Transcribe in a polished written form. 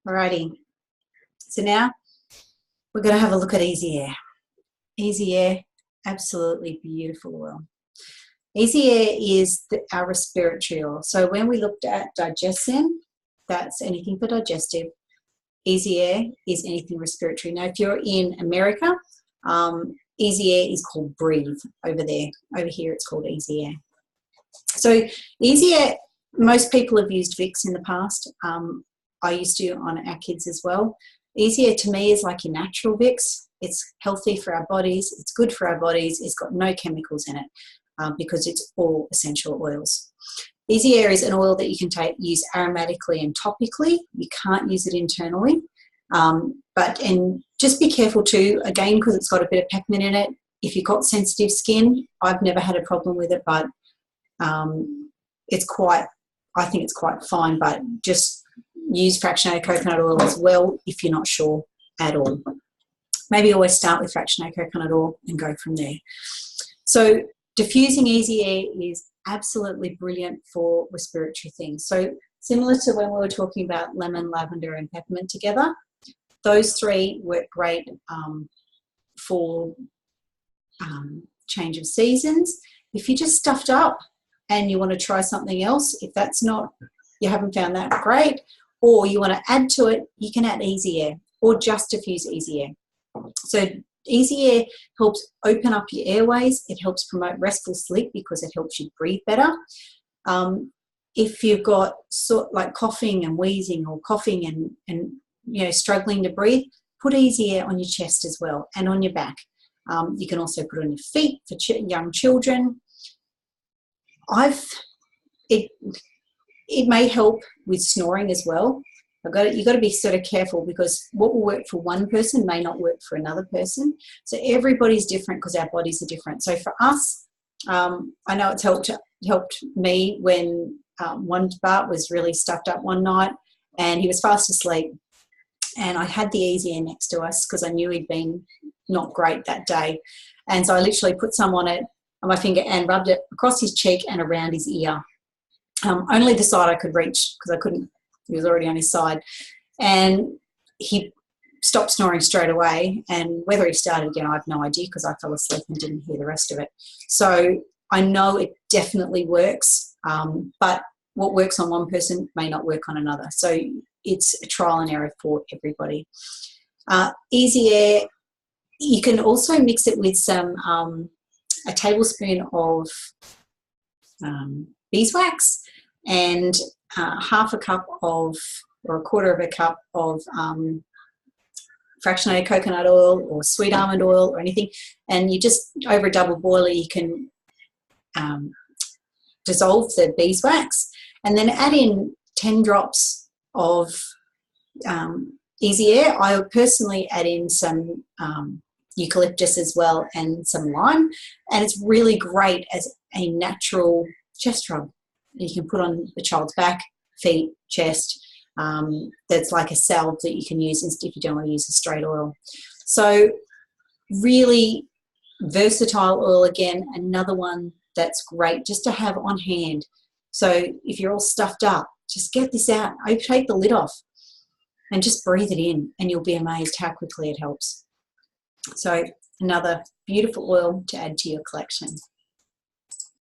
Alrighty, so now we're going to have a look at Easy Air. Easy Air, absolutely beautiful oil. Easy Air is our respiratory oil. So when we looked at digestion, that's anything for digestive. Easy Air is anything respiratory. Now, if you're in America, Easy Air is called Breathe over there. Over here, it's called Easy Air. So Easy Air, most people have used Vicks in the past. I used to on our kids as well. Easy Air to me is like your natural Vicks. It's healthy for our bodies. It's good for our bodies. It's got no chemicals in it because it's all essential oils. Easy Air is an oil that you can use aromatically and topically. You can't use it internally. And just be careful too, again, because it's got a bit of peppermint in it. If you've got sensitive skin, I've never had a problem with it, but I think it's quite fine, but just use fractionated coconut oil as well if you're not sure at all. Maybe always start with fractionated coconut oil and go from there. So diffusing Easy Air is absolutely brilliant for respiratory things. So similar to when we were talking about lemon, lavender and peppermint together, those three work great for change of seasons. If you're just stuffed up and you want to try something else, if that's not, you haven't found that great, or you want to add to it, you can add Easy Air or just diffuse Easy Air. So Easy Air helps open up your airways. It helps promote restful sleep because it helps you breathe better. If you've got like coughing and wheezing or coughing and struggling to breathe, put Easy Air on your chest as well and on your back. You can also put it on your feet for young children. It may help with snoring as well. You've got to be sort of careful because what will work for one person may not work for another person. So everybody's different because our bodies are different. So for us, I know it's helped me when one Bart was really stuffed up one night and he was fast asleep. And I had the Easy Air next to us because I knew he'd been not great that day. And so I literally put some on my finger and rubbed it across his cheek and around his ear. Only the side I could reach because I couldn't, he was already on his side. And he stopped snoring straight away. And whether he started again, I have no idea because I fell asleep and didn't hear the rest of it. So I know it definitely works, but what works on one person may not work on another. So it's a trial and error for everybody. Easy Air, you can also mix it with a tablespoon of beeswax and half a cup or a quarter of a cup of fractionated coconut oil or sweet almond oil or anything, and you just, over a double boiler, you can dissolve the beeswax and then add in 10 drops of Easy Air. I would personally add in some eucalyptus as well and some lime, and it's really great as a natural chest rub. You can put on the child's back, feet, chest. That's like a salve that you can use if you don't want to use a straight oil. So really versatile oil, again, another one that's great just to have on hand. So if you're all stuffed up, just get this out, take the lid off and just breathe it in and you'll be amazed how quickly it helps. So another beautiful oil to add to your collection.